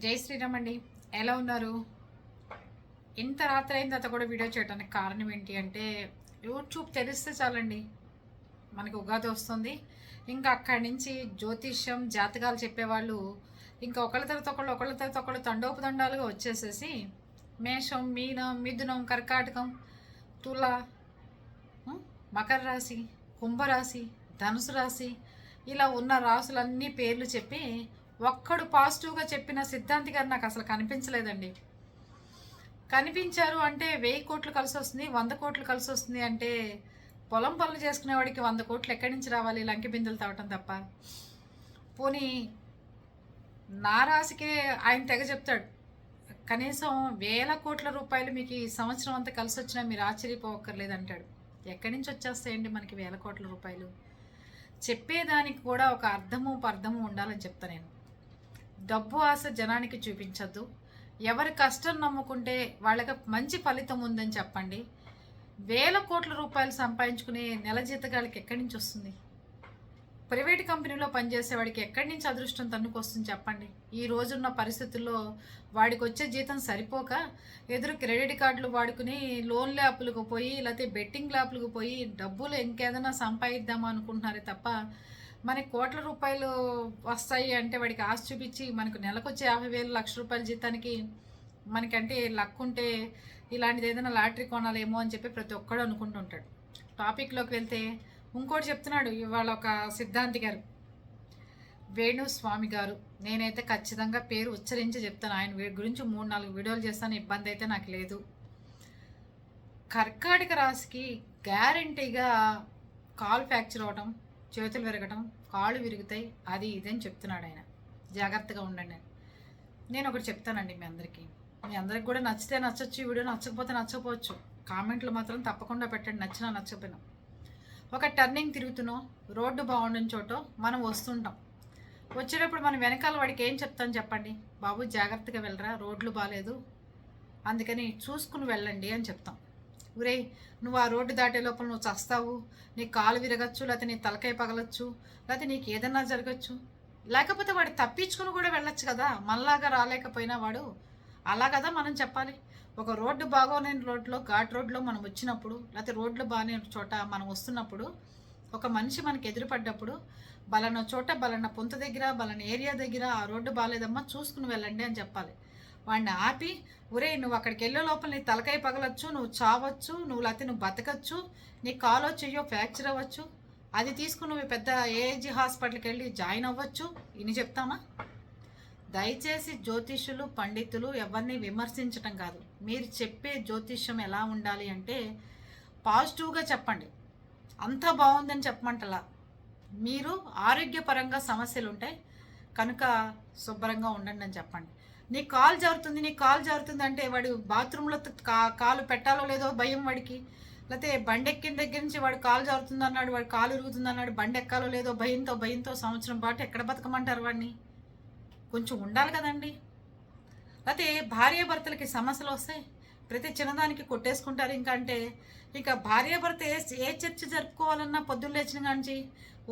జై శ్రీరామ్ అండి. ఎలా ఉన్నారు? ఇంత రాత్రి అయిన తర్వాత కూడా వీడియో చేయడానికి కారణం ఏంటి అంటే, యూట్యూబ్ తెరిస్తే చాలండి మనకి ఉగాది వస్తుంది. ఇంకా అక్కడి నుంచి జ్యోతిష్యం జాతకాలు చెప్పేవాళ్ళు ఇంకా ఒకళ్ళ తర్వాత ఒకళ్ళు తండోపతండాలుగా వచ్చేసేసి మేషం, మీనం, మిథునం, కర్కాటకం, తుల, మకర రాశి, కుంభరాశి, ధనుసు రాశి, ఇలా ఉన్న రాసులన్నీ పేర్లు చెప్పి ఒక్కడు పాజిటివ్గా చెప్పిన సిద్ధాంతి గారు నాకు అసలు కనిపించలేదండి. కనిపించారు అంటే 1000 కోట్లు కలిసి వస్తుంది, 100 కోట్లు కలిసి వస్తుంది అంటే పొలం పనులు చేసుకునేవాడికి 100 కోట్లు ఎక్కడి నుంచి రావాలి? లంకి బిందులు తావటం తప్ప. పోనీ నా రాశికే ఆయన తెగ చెప్తాడు, కనీసం 1000 కోట్ల రూపాయలు మీకు ఈ సంవత్సరం అంతా కలిసి వచ్చినా మీరు ఆశ్చర్యపోవక్కర్లేదు అంటాడు. ఎక్కడి నుంచి వచ్చేస్తాయండి మనకి 1000 కోట్ల రూపాయలు? చెప్పేదానికి కూడా ఒక అర్థము పర్థము ఉండాలని చెప్తా నేను. డబ్బు ఆశ జనానికి చూపించద్దు. ఎవరి కష్టం నమ్ముకుంటే వాళ్ళకి మంచి ఫలితం ఉందని చెప్పండి. 1000 కోట్ల రూపాయలు సంపాదించుకునే నెల జీతగాళ్ళకి ఎక్కడి నుంచి వస్తుంది? ప్రైవేట్ కంపెనీలో పనిచేసేవాడికి ఎక్కడి నుంచి అదృష్టం తన్నుకొస్తుంది చెప్పండి? ఈ రోజున్న పరిస్థితుల్లో వాడికి వచ్చే జీతం సరిపోక ఎదురు క్రెడిట్ కార్డులు వాడుకుని లోన్ ల్యాపులకు పోయి లేకపోతే బెట్టింగ్ ల్యాపులకు పోయి డబ్బులు ఇంకేదైనా సంపాదిద్దామా అనుకుంటున్నారే తప్ప మనకి కోట్ల రూపాయలు వస్తాయి అంటే వాడికి ఆశ చూపించి మనకు నెలకొచ్చే 50,000 1,00,000 రూపాయల జీతానికి మనకంటే లక్ ఉంటే ఇలాంటిది ఏదైనా లాటరీ కొనాలేమో అని చెప్పి ప్రతి ఒక్కడు అనుకుంటుంటాడు. టాపిక్లోకి వెళ్తే ఇంకోటి చెప్తున్నాడు ఇవాళ ఒక సిద్ధాంతి గారు, వేణుస్వామి గారు. నేనైతే ఖచ్చితంగా పేరు ఉచ్చరించి చెప్తాను. ఆయన గురించి 3-4 వీడియోలు చేస్తాను, ఇబ్బంది అయితే నాకు లేదు. కర్కాటక రాశికి గ్యారంటీగా కాలు ఫ్రాక్చర్ అవటం, చేతులు విరగటం, కాళ్ళు విరుగుతాయి, అది ఇదని చెప్తున్నాడు ఆయన. జాగ్రత్తగా ఉండండి. నేను ఒకటి చెప్తానండి మీ అందరికి కూడా నచ్చితే నచ్చచ్చు ఈ వీడియో, నచ్చకపోతే నచ్చకపోవచ్చు. కామెంట్లు మాత్రం తప్పకుండా పెట్టండి, నచ్చినా నచ్చకపోయినా. ఒక టర్నింగ్ తిరుగుతున్నాం, రోడ్డు బాగుండని చోట మనం వస్తుంటాం. వచ్చేటప్పుడు మనం వెనకాల వాడికి ఏం చెప్తాం చెప్పండి? బాబు జాగ్రత్తగా వెళ్ళరా, రోడ్లు బాగాలేదు, అందుకని చూసుకుని వెళ్ళండి అని చెప్తాం. ఊరే నువ్వు ఆ రోడ్డు దాటే లోపల నువ్వు చస్తావు, నీ కాలు విరగచ్చు, లేకపోతే నీ తలకాయ పగలచ్చు, లేకపోతే నీకు ఏదన్నా జరగచ్చు. లేకపోతే వాడు తప్పించుకుని కూడా వెళ్ళొచ్చు కదా, మనలాగా రాలేకపోయినా వాడు. అలా కదా మనం చెప్పాలి. ఒక రోడ్డు బాగోలేని రోడ్లో, ఘాట్ రోడ్లో మనం వచ్చినప్పుడు, లేకపోతే రోడ్లు బాగానే చోట మనం వస్తున్నప్పుడు ఒక మనిషి మనకి ఎదురుపడ్డప్పుడు బలన చోట, బలన పొంత దగ్గర, బలన ఏరియా దగ్గర ఆ రోడ్డు బాగాలేదమ్మా చూసుకుని వెళ్ళండి అని చెప్పాలి. వాడిని ఆపి, ఒరే నువ్వు అక్కడికి వెళ్ళే లోపల నీ తలకాయ పగలచ్చు, నువ్వు చావచ్చు, లేకపోతే నువ్వు బతకచ్చు, నీ కాలో చెయ్యో ఫ్రాక్చర్ అవ్వచ్చు, అది తీసుకుని నువ్వు పెద్ద ఏజీ హాస్పిటల్కి వెళ్ళి జాయిన్ అవ్వచ్చు. ఇని చెప్తామా? దయచేసి జ్యోతిష్యులు, పండితులు ఎవరిని విమర్శించటం కాదు. మీరు చెప్పే జ్యోతిష్యం ఎలా ఉండాలి అంటే పాజిటివ్గా చెప్పండి, అంతా బాగుందని చెప్పమంటలా. మీరు ఆరోగ్యపరంగా సమస్యలు ఉంటాయి కనుక శుభ్రంగా ఉండండి అని చెప్పండి. నీ కాలు జారుతుంది అంటే వాడు బాత్రూంలో కాలు పెట్టాలో లేదో భయం వాడికి, లేకపోతే బండి ఎక్కిన దగ్గర నుంచి వాడు కాలు జారుతుంది అన్నాడు, వాడు కాలు ఇరుగుతుంది అన్నాడు, బండి ఎక్కాలో లేదో భయంతో సంవత్సరం పాటు ఎక్కడ బతకమంటారు వాడిని? కొంచెం ఉండాలి కదండి. లేకపోతే భార్యాభర్తలకి సమస్యలు వస్తాయి, ప్రతి చిన్నదానికి కొట్టేసుకుంటారు. ఇంకా అంటే ఇంకా భార్యాభర్త ఏ చర్చ జరుపుకోవాలన్నా పొద్దున్న లేచిన కాంచి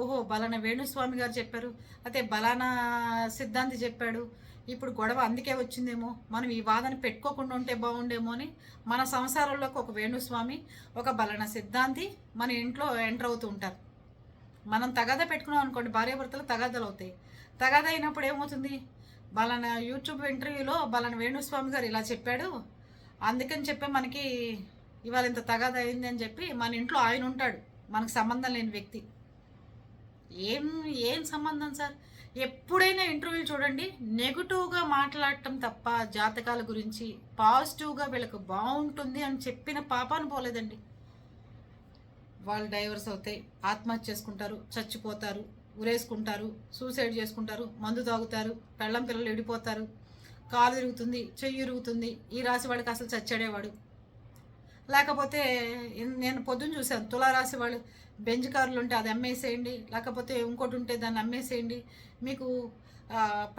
ఓహో బలానా వేణుస్వామి గారు చెప్పారు, అయితే బలానా సిద్ధాంతి చెప్పాడు, ఇప్పుడు గొడవ అందుకే వచ్చిందేమో, మనం ఈ వాదన పెట్టుకోకుండా ఉంటే బాగుండేమో అని మన సంసారంలోకి ఒక వేణుస్వామి, ఒక బలానా సిద్ధాంతి మన ఇంట్లో ఎంటర్ అవుతూ ఉంటారు. మనం తగాదా పెట్టుకున్నాం అనుకోండి, భార్యాభర్తలు తగాదాలు అవుతాయి. తగాదా అయినప్పుడు ఏమవుతుంది? బలానా యూట్యూబ్ ఇంటర్వ్యూలో బలానా వేణుస్వామి గారు ఇలా చెప్పాడు, అందుకని చెప్పి మనకి ఇవాళ ఇంత తగాదా అయింది అని చెప్పి మన ఇంట్లో ఆయన ఉంటాడు, మనకు సంబంధం లేని వ్యక్తి. ఏం సంబంధం సార్? ఎప్పుడైనా ఇంటర్వ్యూలు చూడండి, నెగిటివ్గా మాట్లాడటం తప్ప జాతకాల గురించి పాజిటివ్గా వీళ్ళకు బాగుంటుంది అని చెప్పిన పాపాను పోలేదండి. వాళ్ళు డైవర్స్ అవుతాయి, ఆత్మహత్య చేసుకుంటారు, చచ్చిపోతారు, ఉరేసుకుంటారు, సూసైడ్ చేసుకుంటారు, మందు తాగుతారు, పెళ్ళం పిల్లలు విడిపోతారు, కాలు ఇరుగుతుంది, చెయ్యి ఇరుగుతుంది. ఈ రాశి వాడికి అసలు చచ్చాడేవాడు. లేకపోతే నేను పొద్దున్న చూశాను, తులారాశి వాళ్ళు బెంజ్ కార్లు ఉంటే అది అమ్మేసేయండి, లేకపోతే ఇంకోటి ఉంటే దాన్ని అమ్మేసేయండి, మీకు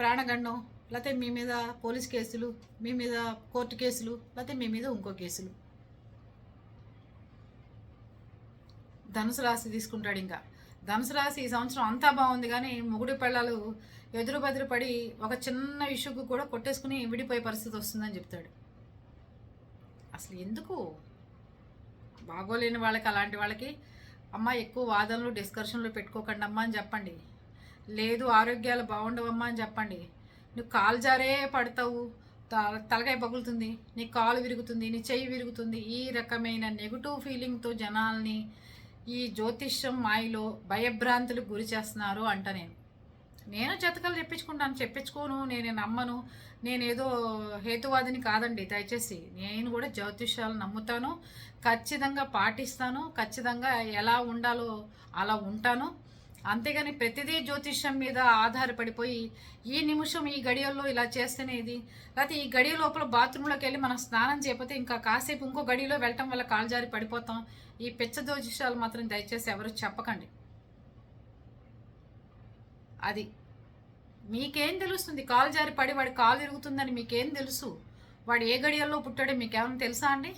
ప్రాణగండం, లేకపోతే మీ మీద పోలీస్ కేసులు, మీ మీద కోర్టు కేసులు, లేకపోతే మీ మీద ఇంకో కేసులు. ధనుసు రాశి తీసుకుంటాడు. ఇంకా ధనుసు రాశి ఈ సంవత్సరం అంతా బాగుంది, కానీ మొగుడు పెళ్ళాలు ఎదురు బెదురు పడి ఒక చిన్న ఇష్యూకి కూడా కొట్టేసుకుని విడిపోయే పరిస్థితి వస్తుందని చెప్తాడు. అసలు ఎందుకు? బాగోలేని వాళ్ళకి, అలాంటి వాళ్ళకి అమ్మ ఎక్కువ వాదనలు డిస్కషన్లు పెట్టుకోకండి అమ్మా అని చెప్పండి. లేదు ఆరోగ్యాలు బాగుండవమ్మా అని చెప్పండి. నువ్వు కాలు జారే పడతావు, తలకాయ పగులుతుంది, నీ కాలు విరుగుతుంది, నీ చెయ్యి విరుగుతుంది, ఈ రకమైన నెగిటివ్ ఫీలింగ్తో జనాల్ని ఈ జ్యోతిష్యం మాయలో భయభ్రాంతులకు గురి చేస్తున్నారు అంట. నేను జతకాలు చెప్పించుకోను, నేను నమ్మను, నేనేదో హేతువాదిని కాదండి. దయచేసి నేను కూడా జ్యోతిష్యాలు నమ్ముతాను, ఖచ్చితంగా పాటిస్తాను, ఖచ్చితంగా ఎలా ఉండాలో అలా ఉంటాను. అంతేగాని ప్రతిదీ జ్యోతిష్యం మీద ఆధారపడిపోయి ఈ నిమిషం ఈ గడియల్లో ఇలా చేస్తేనే ఇది, లేకపోతే ఈ గడియ లోపల బాత్రూంలోకి వెళ్ళి మనం స్నానం చేయకపోతే ఇంకా కాసేపు ఇంకో గడియలో వెళ్ళటం వల్ల కాలు జారి పడిపోతాం. ఈ పిచ్చ జ్యోతిష్యాలు మాత్రం దయచేసి ఎవరు చెప్పకండి. అది మీకేం తెలుస్తుంది? కాలు జారి పడి వాడి కాలు ఇరుగుతుందని మీకేం తెలుసు? వాడు ఏ గడియల్లో పుట్టాడో మీకేమైనా తెలుసా అండి?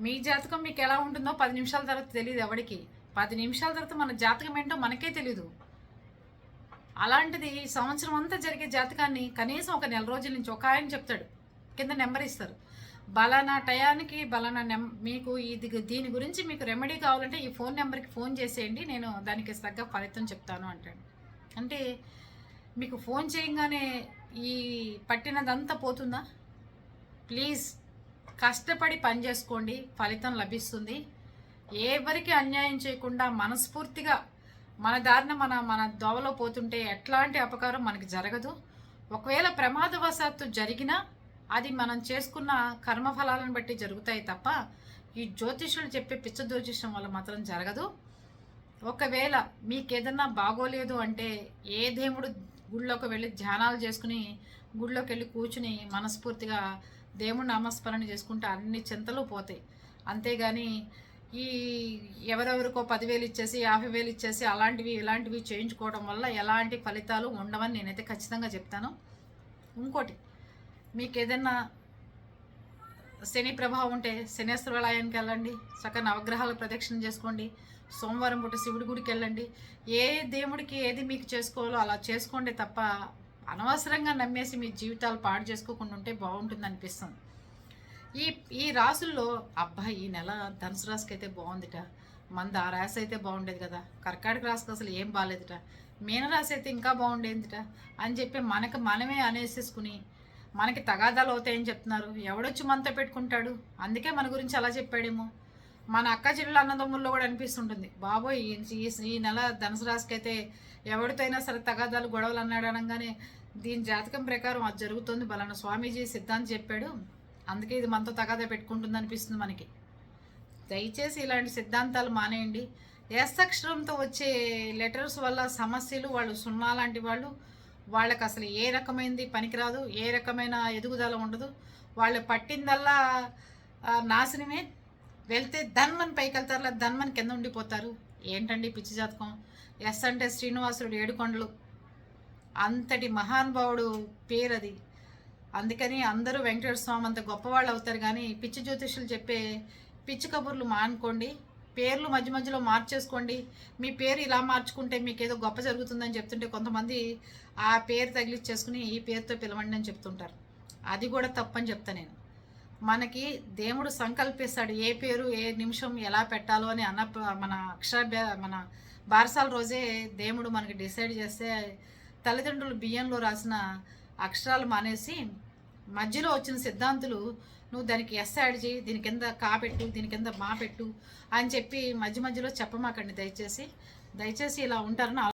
మీ జాతకం మీకు ఎలా ఉంటుందో 10 నిమిషాల తర్వాత తెలియదు ఎవరికి. 10 నిమిషాల తర్వాత మన జాతకం ఏంటో మనకే తెలీదు. అలాంటిది సంవత్సరం అంతా జరిగే జాతకాన్ని కనీసం ఒక నెల రోజుల నుంచి ఒక ఆయన చెప్తాడు, కింద నెంబర్ ఇస్తారు, బలానా టయానికి బలానా మీకు దీని గురించి మీకు రెమెడీ కావాలంటే ఈ ఫోన్ నెంబర్కి ఫోన్ చేసేయండి, నేను దానికి తగ్గ ఫలితం చెప్తాను అంటాడు. అంటే మీకు ఫోన్ చేయగానే ఈ పట్టినదంతా పోతుందా? ప్లీజ్ కష్టపడి పని చేసుకోండి, ఫలితం లభిస్తుంది. ఎవరికి అన్యాయం చేయకుండా మనస్ఫూర్తిగా మన దారిన మన దోవలో పోతుంటే ఎట్లాంటి అపకారం మనకి జరగదు. ఒకవేళ ప్రమాదవశాత్తు జరిగినా అది మనం చేసుకున్న కర్మఫలాలను బట్టి జరుగుతాయి తప్ప ఈ జ్యోతిష్యులు చెప్పే పిచ్చ జ్యోతిష్యం వల్ల మాత్రం జరగదు. ఒకవేళ మీకేదన్నా బాగోలేదు అంటే ఏ దేవుడు గుళ్ళోకి వెళ్ళి ధ్యానాలు చేసుకుని గుళ్ళోకి వెళ్ళి కూర్చుని మనస్ఫూర్తిగా దేవుడు నామస్మరణ చేసుకుంటే అన్ని చింతలు పోతాయి. అంతేగాని ఈ ఎవరెవరికో 10,000 ఇచ్చేసి 50,000 ఇచ్చేసి అలాంటివి ఇలాంటివి చేయించుకోవడం వల్ల ఎలాంటి ఫలితాలు ఉండవని నేనైతే ఖచ్చితంగా చెప్తాను. ఇంకోటి, మీకు ఏదైనా శని ప్రభావం ఉంటే శనేశ్వరాలయానికి వెళ్ళండి, చక్కగా నవగ్రహాల ప్రదక్షిణ చేసుకోండి, సోమవారం పూట శివుడి గుడికి వెళ్ళండి. ఏ దేవుడికి ఏది మీకు చేసుకోవాలో అలా చేసుకోండి తప్ప అనవసరంగా నమ్మేసి మీ జీవితాలు పాడు చేసుకోకుండా ఉంటే బాగుంటుంది అనిపిస్తుంది. ఈ రాసుల్లో అబ్బాయి ఈ నెల ధనుసు రాశికి అయితే బాగుందిట, మనది ఆ రాశి అయితే బాగుండేది కదా, కర్కాటక రాశికి అసలు ఏం బాగాలేదుట, మీనరాశి అయితే ఇంకా బాగుండేదిట అని చెప్పి మనమే అనేసేసుకుని మనకి తగాదాలు అవుతాయని చెప్తున్నారు. ఎవడొచ్చి మనతో పెట్టుకుంటాడు? అందుకే మన గురించి అలా చెప్పాడేమో. మన అక్క చెల్లెలు అన్నదమ్ముల్లో కూడా అనిపిస్తుంటుంది, బాబోయ్ ఈ నెల ధనుసు రాశికి అయితే ఎవరితో అయినా సరే తగాదాలు గొడవలు అన్నాడు అనగానే దీని జాతకం ప్రకారం అది జరుగుతుంది, బలానా స్వామీజీ సిద్ధాంతం చెప్పాడు, అందుకే ఇది మనతో తగాదా పెట్టుకుంటుంది అనిపిస్తుంది మనకి. దయచేసి ఇలాంటి సిద్ధాంతాలు మానేయండి. ఎస్ అక్షరంతో వచ్చే లెటర్స్ వల్ల సమస్యలు, వాళ్ళు సున్నా లాంటి వాళ్ళు, వాళ్ళకి అసలు ఏ రకమైనది పనికిరాదు, ఏ రకమైన ఎదుగుదల ఉండదు, వాళ్ళు పట్టిందల్లా నాశనమే. వెళ్తే ధన్మని పైకి వెళ్తారు, లేదా ధన్మని కింద ఉండిపోతారు. ఏంటండి పిచ్చి జాతకం? ఎస్ అంటే శ్రీనివాసుడు ఏడుకొండలు, అంతటి మహానుభావుడు పేరు అది. అందుకని అందరూ వెంకటేశ్వర స్వామి అంత గొప్పవాళ్ళు అవుతారు. కానీ పిచ్చి జ్యోతిషులు చెప్పే పిచ్చి కబుర్లు మానుకోండి, పేర్లు మధ్య మధ్యలో మార్చేసుకోండి. మీ పేరు ఇలా మార్చుకుంటే మీకు ఏదో గొప్ప జరుగుతుందని చెప్తుంటే కొంతమంది ఆ పేరు తగిలిచ్చేసుకుని ఈ పేరుతో పిలవండి అని చెప్తుంటారు. అది కూడా తప్పని చెప్తా నేను. మనకి దేవుడు సంకల్పిస్తాడు ఏ పేరు ఏ నిమిషం ఎలా పెట్టాలో అని మన బారసాల రోజే దేవుడు మనకి డిసైడ్ చేస్తే తల్లిదండ్రులు బియ్యంలో రాసిన అక్షరాలు మానేసి మధ్యలో వచ్చిన సిద్ధాంతులు నువ్వు దానికి ఎస్ యాడ్ చేయి, దీని కింద కా పెట్టు, దీని కింద మా పెట్టు అని చెప్పి మధ్య మధ్యలో చెప్పమాకండి దయచేసి. ఇలా ఉంటారని